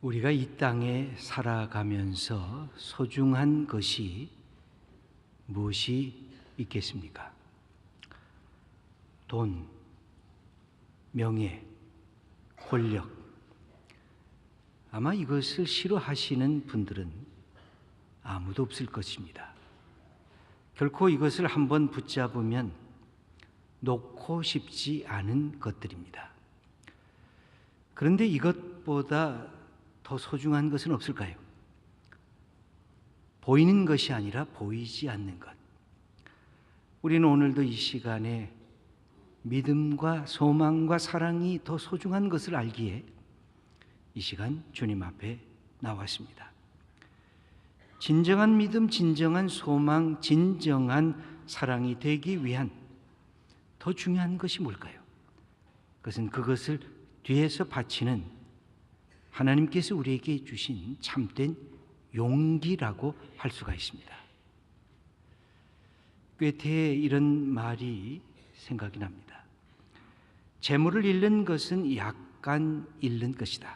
우리가 이 땅에 살아가면서 소중한 것이 무엇이 있겠습니까? 돈, 명예, 권력. 아마 이것을 싫어하시는 분들은 아무도 없을 것입니다. 결코 이것을 한번 붙잡으면 놓고 싶지 않은 것들입니다. 그런데 이것보다 더 소중한 것은 없을까요? 보이는 것이 아니라 보이지 않는 것. 우리는 오늘도 이 시간에 믿음과 소망과 사랑이 더 소중한 것을 알기에 이 시간 주님 앞에 나왔습니다. 진정한 믿음, 진정한 소망, 진정한 사랑이 되기 위한 더 중요한 것이 뭘까요? 그것은 그것을 뒤에서 바치는 하나님께서 우리에게 주신 참된 용기라고 할 수가 있습니다. 꿰테에 이런 말이 생각이 납니다. 재물을 잃는 것은 약간 잃는 것이다.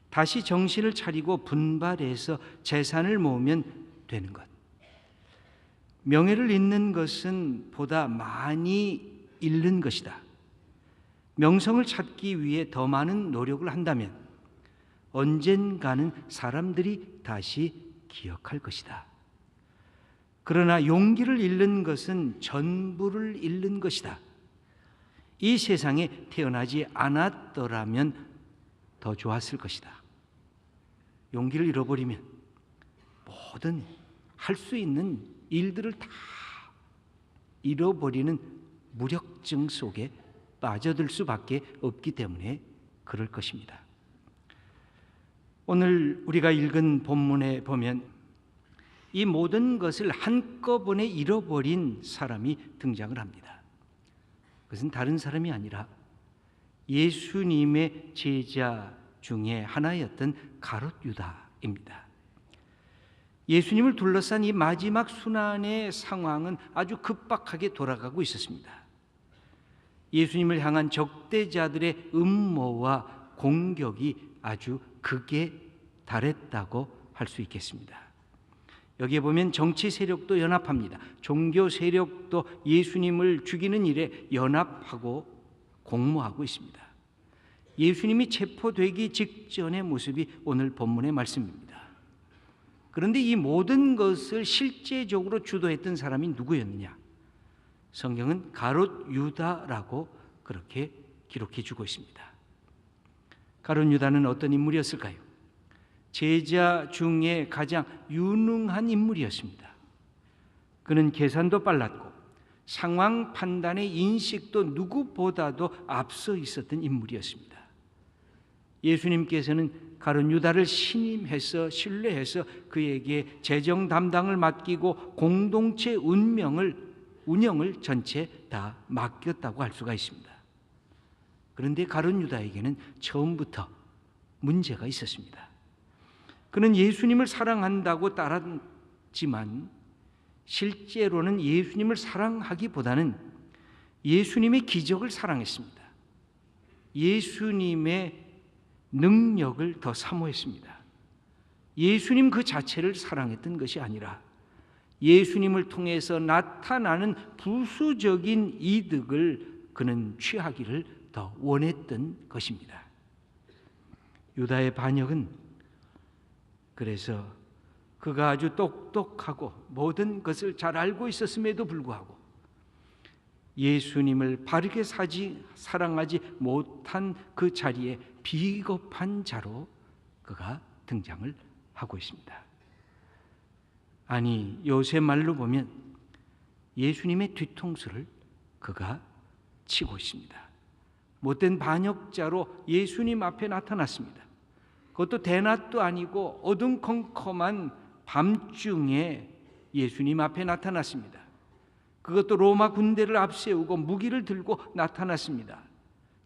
다시 정신을 차리고 분발해서 재산을 모으면 되는 것. 명예를 잃는 것은 보다 많이 잃는 것이다. 명성을 찾기 위해 더 많은 노력을 한다면 언젠가는 사람들이 다시 기억할 것이다. 그러나 용기를 잃는 것은 전부를 잃는 것이다. 이 세상에 태어나지 않았더라면 더 좋았을 것이다. 용기를 잃어버리면 모든 할 수 있는 일들을 다 잃어버리는 무력증 속에 빠져들 수밖에 없기 때문에 그럴 것입니다. 오늘 우리가 읽은 본문에 보면 이 모든 것을 한꺼번에 잃어버린 사람이 등장을 합니다. 그것은 다른 사람이 아니라 예수님의 제자 중에 하나였던 가롯 유다입니다. 예수님을 둘러싼 이 마지막 순환의 상황은 아주 급박하게 돌아가고 있었습니다. 예수님을 향한 적대자들의 음모와 공격이 아주 극에 달했다고 할 수 있겠습니다. 여기에 보면 정치 세력도 연합합니다. 종교 세력도 예수님을 죽이는 일에 연합하고 공모하고 있습니다. 예수님이 체포되기 직전의 모습이 오늘 본문의 말씀입니다. 그런데 이 모든 것을 실제적으로 주도했던 사람이 누구였느냐? 성경은 가롯 유다라고 그렇게 기록해 주고 있습니다. 가롯 유다는 어떤 인물이었을까요? 제자 중에 가장 유능한 인물이었습니다. 그는 계산도 빨랐고 상황 판단의 인식도 누구보다도 앞서 있었던 인물이었습니다. 예수님께서는 가롯 유다를 신임해서 신뢰해서 그에게 재정 담당을 맡기고 공동체 운영을 전체 다 맡겼다고 할 수가 있습니다. 그런데 가롯 유다에게는 처음부터 문제가 있었습니다. 그는 예수님을 사랑한다고 따랐지만 실제로는 예수님을 사랑하기보다는 예수님의 기적을 사랑했습니다. 예수님의 능력을 더 사모했습니다. 예수님 그 자체를 사랑했던 것이 아니라 예수님을 통해서 나타나는 부수적인 이득을 그는 취하기를 더 원했던 것입니다. 유다의 반역은 그래서 그가 아주 똑똑하고 모든 것을 잘 알고 있었음에도 불구하고 예수님을 바르게 사랑하지 못한 그 자리에 비겁한 자로 그가 등장을 하고 있습니다. 아니, 요새 말로 보면 예수님의 뒤통수를 그가 치고 있습니다. 못된 반역자로 예수님 앞에 나타났습니다. 그것도 대낮도 아니고 어둠컴컴한 밤중에 예수님 앞에 나타났습니다. 그것도 로마 군대를 앞세우고 무기를 들고 나타났습니다.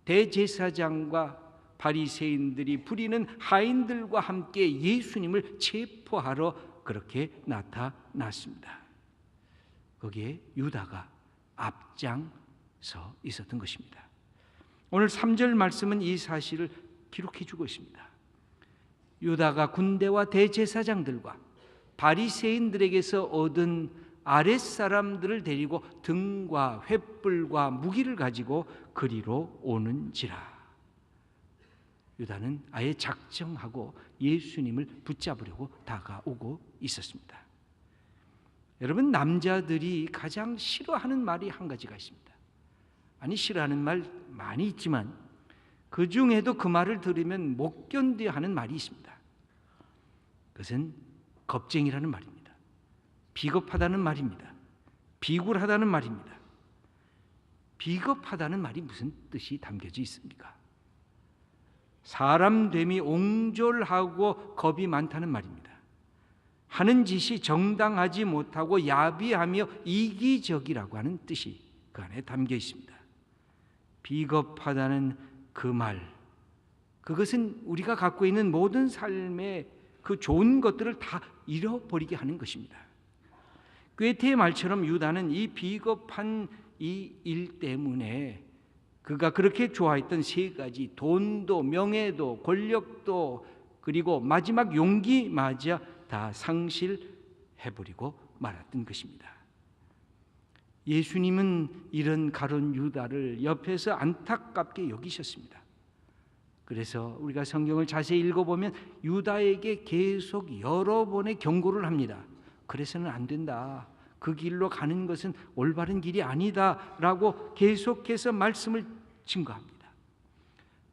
대제사장과 바리새인들이 부리는 하인들과 함께 예수님을 체포하러 그렇게 나타났습니다. 거기에 유다가 앞장서 있었던 것입니다. 오늘 3절 말씀은 이 사실을 기록해 주고 있습니다. 유다가 군대와 대제사장들과 바리새인들에게서 얻은 아랫사람들을 데리고 등과 횃불과 무기를 가지고 그리로 오는지라. 유다는 아예 작정하고 예수님을 붙잡으려고 다가오고 있었습니다. 여러분, 남자들이 가장 싫어하는 말이 한 가지가 있습니다. 아니, 싫어하는 말 많이 있지만 그 중에도 그 말을 들으면 못 견뎌 하는 말이 있습니다. 그것은 겁쟁이라는 말입니다. 비겁하다는 말입니다. 비굴하다는 말입니다. 비겁하다는 말이 무슨 뜻이 담겨져 있습니까? 사람됨이 옹졸하고 겁이 많다는 말입니다. 하는 짓이 정당하지 못하고 야비하며 이기적이라고 하는 뜻이 그 안에 담겨 있습니다. 비겁하다는 그 말, 그것은 우리가 갖고 있는 모든 삶의 그 좋은 것들을 다 잃어버리게 하는 것입니다. 꾀테의 말처럼 유다는 이 비겁한 이 일 때문에 그가 그렇게 좋아했던 세 가지, 돈도 명예도 권력도 그리고 마지막 용기마저 다 상실해버리고 말았던 것입니다. 예수님은 이런 가룟 유다를 옆에서 안타깝게 여기셨습니다. 그래서 우리가 성경을 자세히 읽어보면 유다에게 계속 여러 번의 경고를 합니다. 그래서는 안 된다. 그 길로 가는 것은 올바른 길이 아니다 라고 계속해서 말씀을 증거합니다.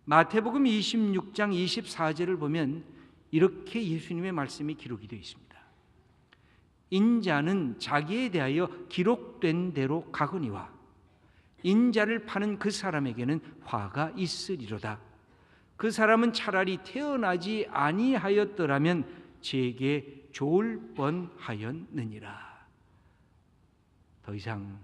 마태복음 26장 24절을 보면 이렇게 예수님의 말씀이 기록이 되어 있습니다. 인자는 자기에 대하여 기록된 대로 가거니와 인자를 파는 그 사람에게는 화가 있으리로다. 그 사람은 차라리 태어나지 아니하였더라면 제게 좋을 뻔하였느니라. 더 이상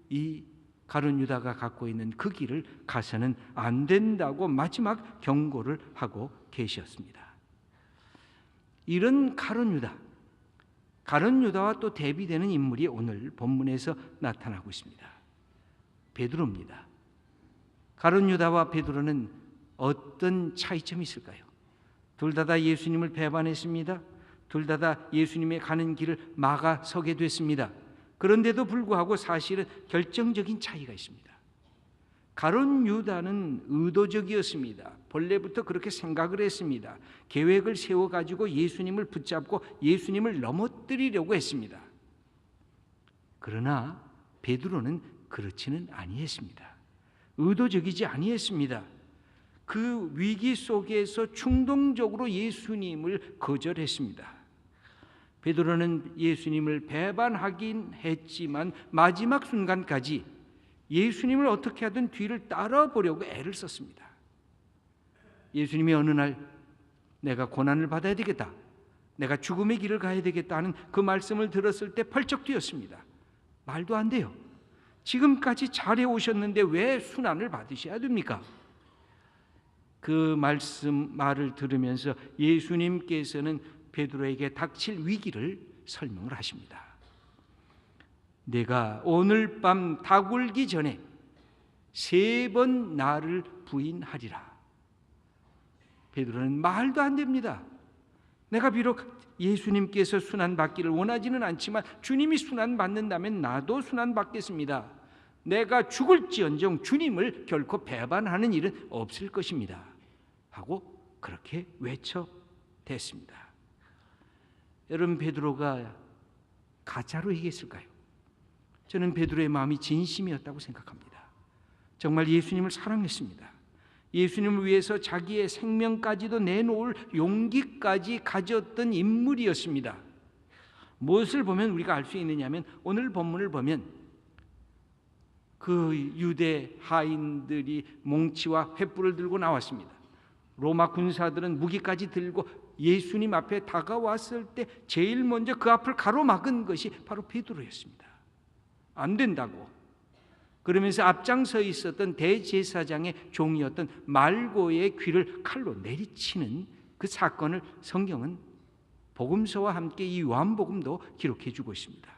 이 가룟 유다가 갖고 있는 그 길을 가서는 안 된다고 마지막 경고를 하고 계셨습니다. 이런 가룟 유다와 또 대비되는 인물이 오늘 본문에서 나타나고 있습니다. 베드로입니다. 가룟 유다와 베드로는 어떤 차이점이 있을까요? 둘 다 예수님을 배반했습니다. 둘 다 예수님의 가는 길을 막아서게 됐습니다. 그런데도 불구하고 사실은 결정적인 차이가 있습니다. 가룟 유다는 의도적이었습니다. 본래부터 그렇게 생각을 했습니다. 계획을 세워가지고 예수님을 붙잡고 예수님을 넘어뜨리려고 했습니다. 그러나 베드로는 그렇지는 아니했습니다. 의도적이지 아니했습니다. 그 위기 속에서 충동적으로 예수님을 거절했습니다. 베드로는 예수님을 배반하긴 했지만 마지막 순간까지 예수님을 어떻게 하든 뒤를 따라보려고 애를 썼습니다. 예수님이 어느 날 내가 고난을 받아야 되겠다, 내가 죽음의 길을 가야 되겠다 하는 그 말씀을 들었을 때 펄쩍 뛰었습니다. 말도 안 돼요. 지금까지 잘해 오셨는데 왜 순환을 받으셔야 됩니까? 그 말을 들으면서 예수님께서는 베드로에게 닥칠 위기를 설명을 하십니다. 내가 오늘 밤 닭울기 전에 3번 나를 부인하리라. 베드로는 말도 안 됩니다. 내가 비록 예수님께서 순환받기를 원하지는 않지만 주님이 순환받는다면 나도 순환받겠습니다. 내가 죽을지언정 주님을 결코 배반하는 일은 없을 것입니다 하고 그렇게 외쳐댔습니다. 여러분, 베드로가 가짜로 얘기했을까요? 저는 베드로의 마음이 진심이었다고 생각합니다. 정말 예수님을 사랑했습니다. 예수님을 위해서 자기의 생명까지도 내놓을 용기까지 가졌던 인물이었습니다. 무엇을 보면 우리가 알 수 있느냐면 오늘 본문을 보면 그 유대 하인들이 몽치와 횃불을 들고 나왔습니다. 로마 군사들은 무기까지 들고 예수님 앞에 다가왔을 때 제일 먼저 그 앞을 가로막은 것이 바로 베드로였습니다. 안 된다고. 그러면서 앞장서 있었던 대제사장의 종이었던 말고의 귀를 칼로 내리치는 그 사건을 성경은 복음서와 함께 이 요한복음도 기록해 주고 있습니다.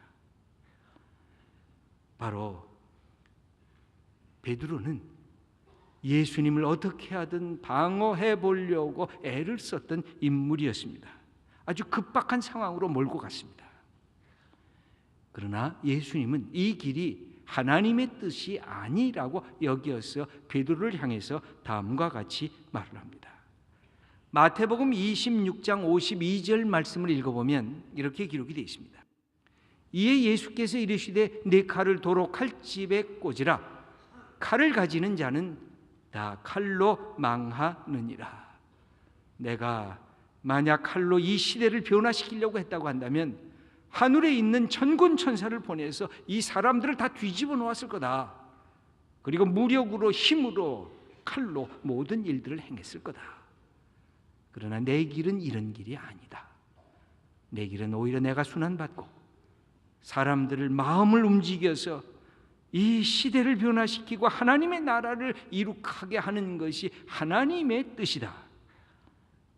바로 베드로는 예수님을 어떻게 하든 방어해 보려고 애를 썼던 인물이었습니다. 아주 급박한 상황으로 몰고 갔습니다. 그러나 예수님은 이 길이 하나님의 뜻이 아니라고 여겨서 베드로를 향해서 다음과 같이 말을 합니다. 마태복음 26장 52절 말씀을 읽어보면 이렇게 기록이 되어 있습니다. 이에 예수께서 이르시되 내 칼을 도로 칼집에 꽂으라. 칼을 가지는 자는 다 칼로 망하느니라. 내가 만약 칼로 이 시대를 변화시키려고 했다고 한다면 하늘에 있는 천군 천사를 보내서 이 사람들을 다 뒤집어 놓았을 거다. 그리고 무력으로 힘으로 칼로 모든 일들을 행했을 거다. 그러나 내 길은 이런 길이 아니다. 내 길은 오히려 내가 순환받고 사람들을 마음을 움직여서 이 시대를 변화시키고 하나님의 나라를 이룩하게 하는 것이 하나님의 뜻이다.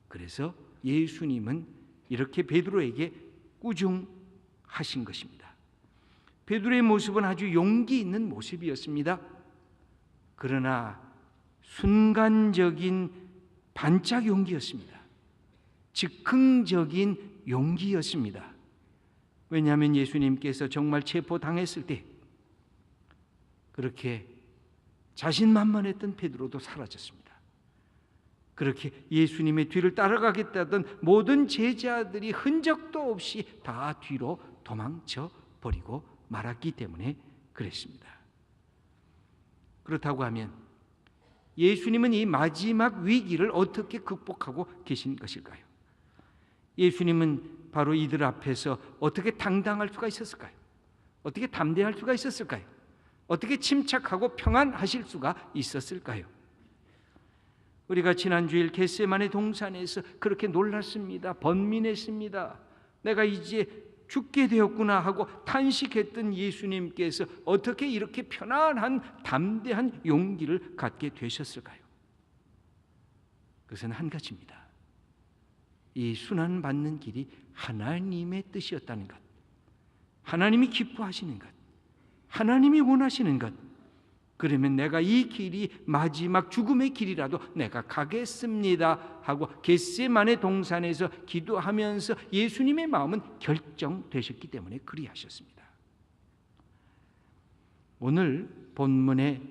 그래서 예수님은 이렇게 베드로에게 꾸중하신 것입니다. 베드로의 모습은 아주 용기 있는 모습이었습니다. 그러나 순간적인 반짝 용기였습니다. 즉흥적인 용기였습니다. 왜냐하면 예수님께서 정말 체포당했을 때 그렇게 자신만만했던 베드로도 사라졌습니다. 그렇게 예수님의 뒤를 따라가겠다던 모든 제자들이 흔적도 없이 다 뒤로 도망쳐 버리고 말았기 때문에 그랬습니다. 그렇다고 하면 예수님은 이 마지막 위기를 어떻게 극복하고 계신 것일까요? 예수님은 바로 이들 앞에서 어떻게 당당할 수가 있었을까요? 어떻게 담대할 수가 있었을까요? 어떻게 침착하고 평안하실 수가 있었을까요? 우리가 지난 주일 겟세마네 동산에서 그렇게 놀랐습니다. 번민했습니다. 내가 이제 죽게 되었구나 하고 탄식했던 예수님께서 어떻게 이렇게 편안한 담대한 용기를 갖게 되셨을까요? 그것은 한 가지입니다. 이 순환받는 길이 하나님의 뜻이었다는 것, 하나님이 기뻐하시는 것, 하나님이 원하시는 것. 그러면 내가 이 길이 마지막 죽음의 길이라도 내가 가겠습니다 하고 겟세마네 동산에서 기도하면서 예수님의 마음은 결정되셨기 때문에 그리하셨습니다. 오늘 본문의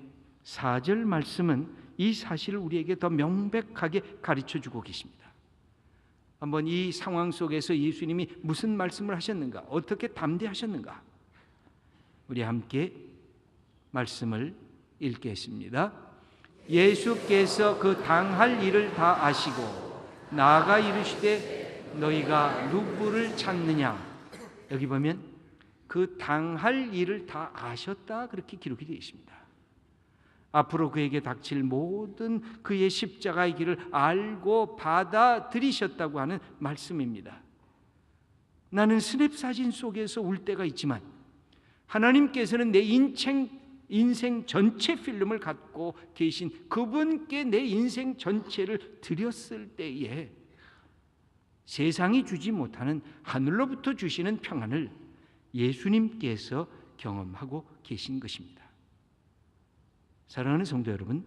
4절 말씀은 이 사실을 우리에게 더 명백하게 가르쳐주고 계십니다. 한번 이 상황 속에서 예수님이 무슨 말씀을 하셨는가, 어떻게 담대하셨는가, 우리 함께 말씀을 읽겠습니다. 예수께서 그 당할 일을 다 아시고 나아가 이르시되 너희가 누구를 찾느냐. 여기 보면 그 당할 일을 다 아셨다 그렇게 기록이 되어 있습니다. 앞으로 그에게 닥칠 모든 그의 십자가의 길을 알고 받아들이셨다고 하는 말씀입니다. 나는 스냅사진 속에서 울 때가 있지만 하나님께서는 내 인생 전체 필름을 갖고 계신 그분께 내 인생 전체를 드렸을 때에 세상이 주지 못하는 하늘로부터 주시는 평안을 예수님께서 경험하고 계신 것입니다. 사랑하는 성도 여러분,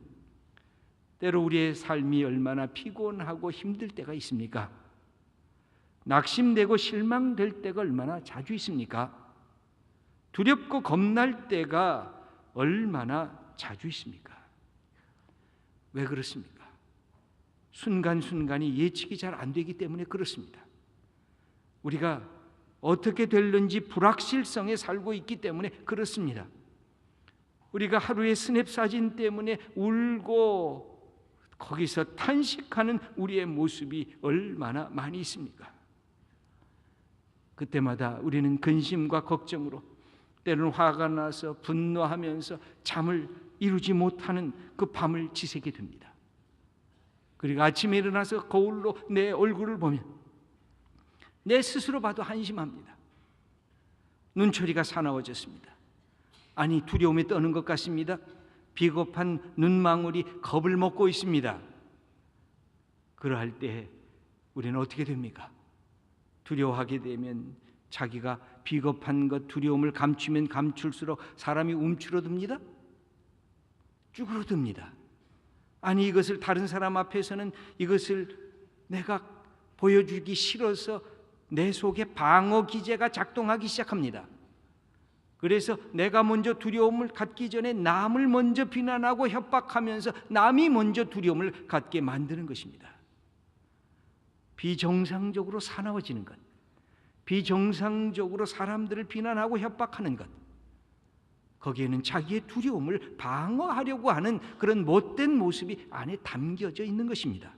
때로 우리의 삶이 얼마나 피곤하고 힘들 때가 있습니까? 낙심되고 실망될 때가 얼마나 자주 있습니까? 두렵고 겁날 때가 얼마나 자주 있습니까? 왜 그렇습니까? 순간순간이 예측이 잘 안 되기 때문에 그렇습니다. 우리가 어떻게 될는지 불확실성에 살고 있기 때문에 그렇습니다. 우리가 하루의 스냅사진 때문에 울고 거기서 탄식하는 우리의 모습이 얼마나 많이 있습니까? 그때마다 우리는 근심과 걱정으로, 때로는 화가 나서 분노하면서 잠을 이루지 못하는 그 밤을 지새게 됩니다. 그리고 아침에 일어나서 거울로 내 얼굴을 보면 내 스스로 봐도 한심합니다. 눈초리가 사나워졌습니다. 아니, 두려움에 떠는 것 같습니다. 비겁한 눈망울이 겁을 먹고 있습니다. 그러할 때 우리는 어떻게 됩니까? 두려워하게 되면 자기가 비겁한 것, 두려움을 감추면 감출수록 사람이 움츠러듭니다. 쭈그러듭니다. 아니 이것을 다른 사람 앞에서는 이것을 내가 보여주기 싫어서 내 속에 방어 기제가 작동하기 시작합니다. 그래서 내가 먼저 두려움을 갖기 전에 남을 먼저 비난하고 협박하면서 남이 먼저 두려움을 갖게 만드는 것입니다. 비정상적으로 사나워지는 것, 비정상적으로 사람들을 비난하고 협박하는 것, 거기에는 자기의 두려움을 방어하려고 하는 그런 못된 모습이 안에 담겨져 있는 것입니다.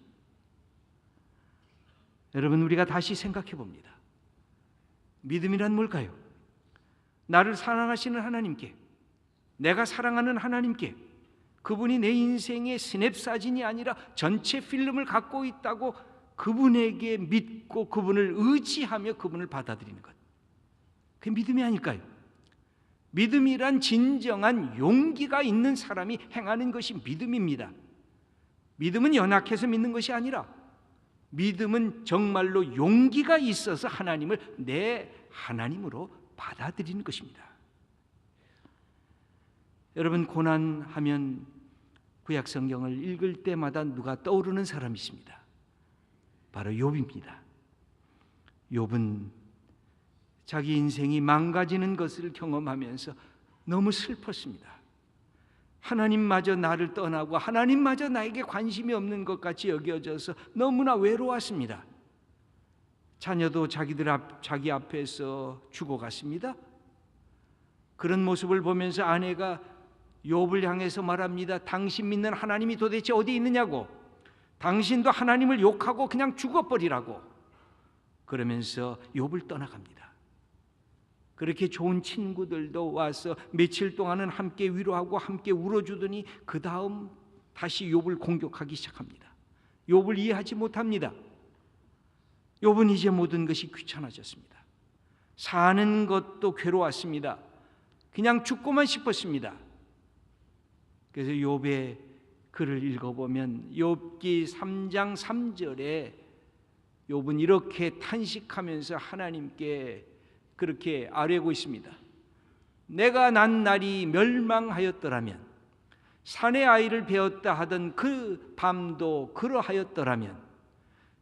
여러분, 우리가 다시 생각해 봅니다. 믿음이란 뭘까요? 나를 사랑하시는 하나님께, 내가 사랑하는 하나님께, 그분이 내 인생의 스냅사진이 아니라 전체 필름을 갖고 있다고 그분에게 믿고 그분을 의지하며 그분을 받아들이는 것, 그게 믿음이 아닐까요? 믿음이란 진정한 용기가 있는 사람이 행하는 것이 믿음입니다. 믿음은 연약해서 믿는 것이 아니라 믿음은 정말로 용기가 있어서 하나님을 내 하나님으로 받아들이는 것입니다. 여러분, 고난하면 구약 성경을 읽을 때마다 누가 떠오르는 사람이 있습니다. 바로 욥입니다. 욥은 자기 인생이 망가지는 것을 경험하면서 너무 슬펐습니다. 하나님마저 나를 떠나고 하나님마저 나에게 관심이 없는 것 같이 여겨져서 너무나 외로웠습니다. 자녀도 자기 앞에서 죽어갔습니다. 그런 모습을 보면서 아내가 욥을 향해서 말합니다. 당신 믿는 하나님이 도대체 어디 있느냐고, 당신도 하나님을 욕하고 그냥 죽어버리라고. 그러면서 욥을 떠나갑니다. 그렇게 좋은 친구들도 와서 며칠 동안은 함께 위로하고 함께 울어주더니 그 다음 다시 욥을 공격하기 시작합니다. 욥을 이해하지 못합니다. 욥은 이제 모든 것이 귀찮아졌습니다. 사는 것도 괴로웠습니다. 그냥 죽고만 싶었습니다. 그래서 욥의 글을 읽어보면 욥기 3장 3절에 욥은 이렇게 탄식하면서 하나님께 그렇게 아뢰고 있습니다. 내가 난 날이 멸망하였더라면, 산의 아이를 베었다 하던 그 밤도 그러하였더라면,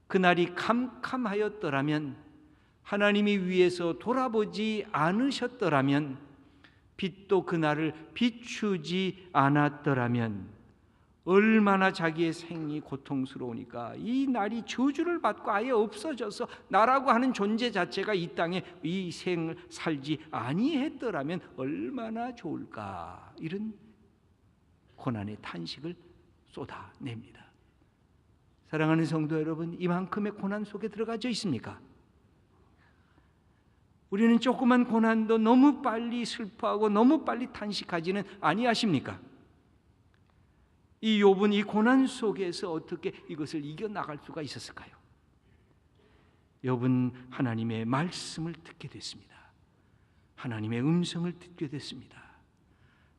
그날이 캄캄하였더라면, 하나님이 위에서 돌아보지 않으셨더라면, 빛도 그날을 비추지 않았더라면 얼마나 자기의 생이 고통스러우니까 이 날이 저주를 받고 아예 없어져서 나라고 하는 존재 자체가 이 땅에 이 생을 살지 아니했더라면 얼마나 좋을까. 이런 고난의 탄식을 쏟아냅니다. 사랑하는 성도 여러분, 이만큼의 고난 속에 들어가져 있습니까? 우리는 조그만 고난도 너무 빨리 슬퍼하고 너무 빨리 탄식하지는 아니하십니까? 이 욥은 이 고난 속에서 어떻게 이것을 이겨나갈 수가 있었을까요? 욥은 하나님의 말씀을 듣게 됐습니다. 하나님의 음성을 듣게 됐습니다.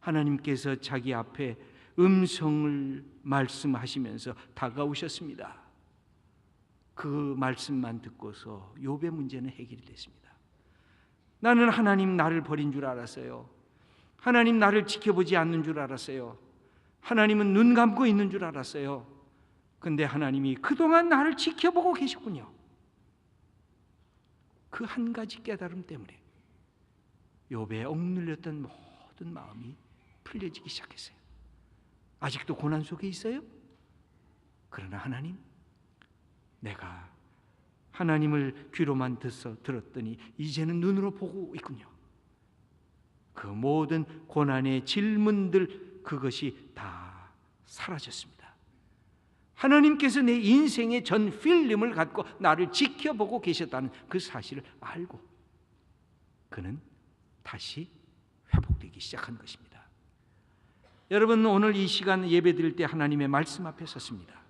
하나님께서 자기 앞에 음성을 말씀하시면서 다가오셨습니다. 그 말씀만 듣고서 욥의 문제는 해결이 됐습니다. 나는 하나님 나를 버린 줄 알았어요. 하나님 나를 지켜보지 않는 줄 알았어요. 하나님은 눈 감고 있는 줄 알았어요. 근데 하나님이 그동안 나를 지켜보고 계셨군요. 그 한 가지 깨달음 때문에 욥의 억눌렸던 모든 마음이 풀려지기 시작했어요. 아직도 고난 속에 있어요? 그러나 하나님, 내가 하나님을 귀로만 들었더니 이제는 눈으로 보고 있군요. 그 모든 고난의 질문들, 그것이 다 사라졌습니다. 하나님께서 내 인생의 전 필름을 갖고 나를 지켜보고 계셨다는 그 사실을 알고 그는 다시 회복되기 시작한 것입니다. 여러분, 오늘 이 시간 예배 드릴 때 하나님의 말씀 앞에 섰습니다.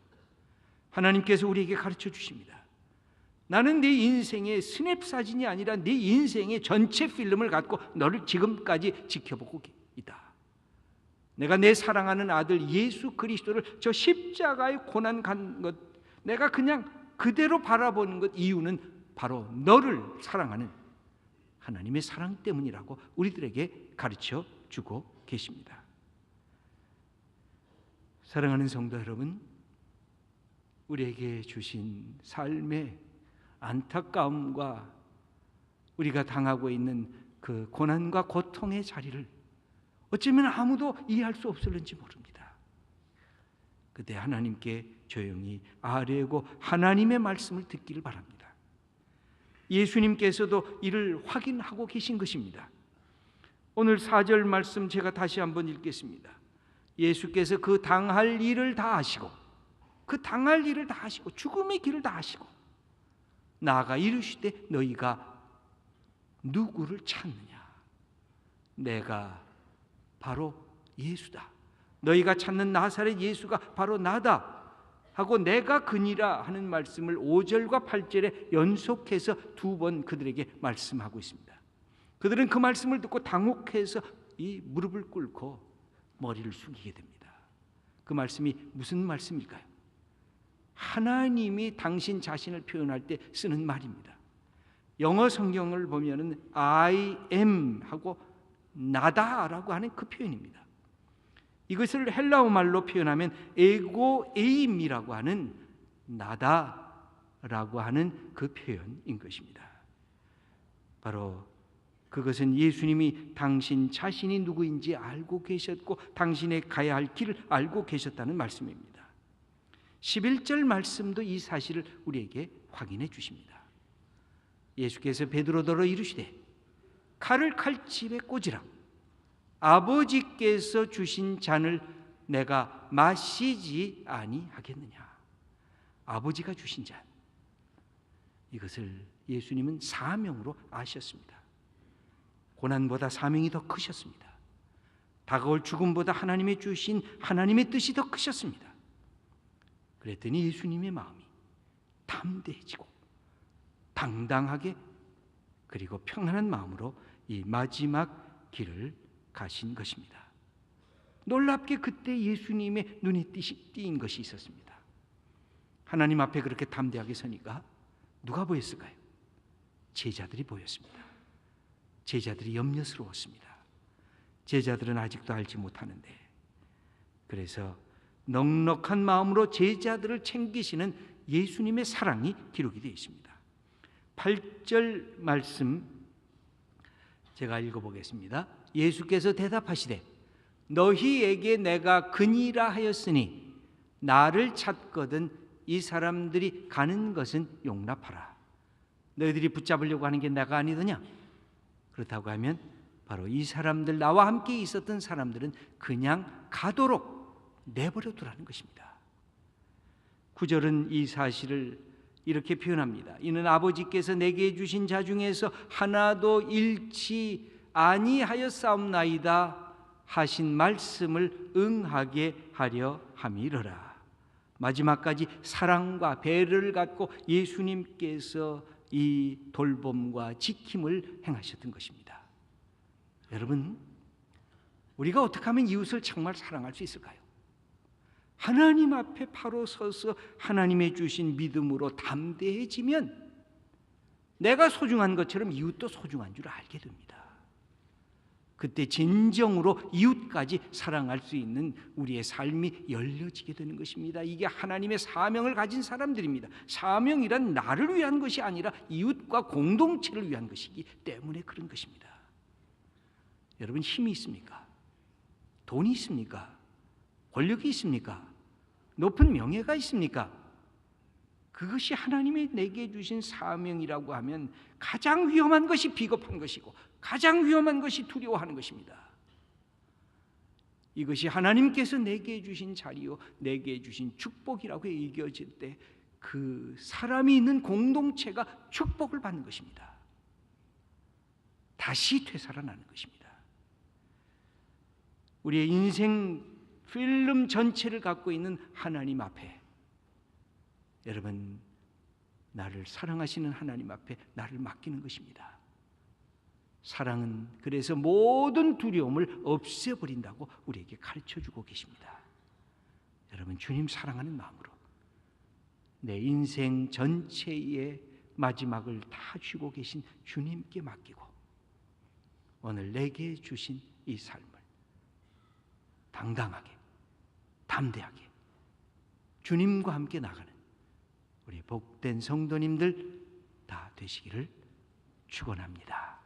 하나님께서 우리에게 가르쳐 주십니다. 나는 네 인생의 스냅사진이 아니라 네 인생의 전체 필름을 갖고 너를 지금까지 지켜보고 있다. 내가 내 사랑하는 아들 예수 그리스도를 저 십자가의 고난 간 것, 내가 그냥 그대로 바라보는 것, 이유는 바로 너를 사랑하는 하나님의 사랑 때문이라고 우리들에게 가르쳐 주고 계십니다. 사랑하는 성도 여러분, 우리에게 주신 삶의 안타까움과 우리가 당하고 있는 그 고난과 고통의 자리를 어쩌면 아무도 이해할 수 없을는지 모릅니다. 그때 하나님께 조용히 아뢰고 하나님의 말씀을 듣기를 바랍니다. 예수님께서도 이를 확인하고 계신 것입니다. 오늘 4절 말씀 제가 다시 한번 읽겠습니다. 예수께서 그 당할 일을 다 하시고 죽음의 길을 다 하시고 나아가 이르시되 너희가 누구를 찾느냐? 내가 바로 예수다. 너희가 찾는 나사렛 예수가 바로 나다 하고 내가 그니라 하는 말씀을 5절과 8절에 연속해서 2번 그들에게 말씀하고 있습니다. 그들은 그 말씀을 듣고 당혹해서 이 무릎을 꿇고 머리를 숙이게 됩니다. 그 말씀이 무슨 말씀일까요? 하나님이 당신 자신을 표현할 때 쓰는 말입니다. 영어 성경을 보면은 I am 하고 나다라고 하는 그 표현입니다. 이것을 헬라어 말로 표현하면 에고 에임이라고 하는 나다라고 하는 그 표현인 것입니다. 바로 그것은 예수님이 당신 자신이 누구인지 알고 계셨고 당신의 가야 할 길을 알고 계셨다는 말씀입니다. 11절 말씀도 이 사실을 우리에게 확인해 주십니다. 예수께서 베드로더러 이르시되 칼을 칼집에 꽂으라. 아버지께서 주신 잔을 내가 마시지 아니하겠느냐. 아버지가 주신 잔, 이것을 예수님은 사명으로 아셨습니다. 고난보다 사명이 더 크셨습니다. 다가올 죽음보다 하나님의 주신 하나님의 뜻이 더 크셨습니다. 그랬더니 예수님의 마음이 담대해지고 당당하게 그리고 평안한 마음으로 이 마지막 길을 가신 것입니다. 놀랍게 그때 예수님의 눈에 띄인 것이 있었습니다. 하나님 앞에 그렇게 담대하게 서니까 누가 보였을까요? 제자들이 보였습니다. 제자들이 염려스러웠습니다. 제자들은 아직도 알지 못하는데, 그래서 넉넉한 마음으로 제자들을 챙기시는 예수님의 사랑이 기록이 되어 있습니다. 8절 말씀 제가 읽어보겠습니다. 예수께서 대답하시되 너희에게 내가 그니라 하였으니 나를 찾거든 이 사람들이 가는 것은 용납하라. 너희들이 붙잡으려고 하는 게 내가 아니더냐? 그렇다고 하면 바로 이 사람들, 나와 함께 있었던 사람들은 그냥 가도록 내버려 두라는 것입니다. 9절은 이 사실을 이렇게 표현합니다. 이는 아버지께서 내게 주신 자 중에서 하나도 잃지 아니하였사옵나이다 하신 말씀을 응하게 하려 함이러라. 마지막까지 사랑과 배려를 갖고 예수님께서 이 돌봄과 지킴을 행하셨던 것입니다. 여러분, 우리가 어떻게 하면 이웃을 정말 사랑할 수 있을까요? 하나님 앞에 바로 서서 하나님의 주신 믿음으로 담대해지면 내가 소중한 것처럼 이웃도 소중한 줄 알게 됩니다. 그때 진정으로 이웃까지 사랑할 수 있는 우리의 삶이 열려지게 되는 것입니다. 이게 하나님의 사명을 가진 사람들입니다. 사명이란 나를 위한 것이 아니라 이웃과 공동체를 위한 것이기 때문에 그런 것입니다. 여러분, 힘이 있습니까? 돈이 있습니까? 권력이 있습니까? 높은 명예가 있습니까? 그것이 하나님이 내게 주신 사명이라고 하면 가장 위험한 것이 비겁한 것이고 가장 위험한 것이 두려워하는 것입니다. 이것이 하나님께서 내게 주신 자리요 내게 주신 축복이라고 여겨질 때 그 사람이 있는 공동체가 축복을 받는 것입니다. 다시 되살아나는 것입니다. 우리의 인생 필름 전체를 갖고 있는 하나님 앞에, 여러분, 나를 사랑하시는 하나님 앞에 나를 맡기는 것입니다. 사랑은 그래서 모든 두려움을 없애버린다고 우리에게 가르쳐주고 계십니다. 여러분, 주님 사랑하는 마음으로 내 인생 전체의 마지막을 다 쥐고 계신 주님께 맡기고 오늘 내게 주신 이 삶을 당당하게 담대하게 주님과 함께 나가는 우리 복된 성도님들 다 되시기를 축원합니다.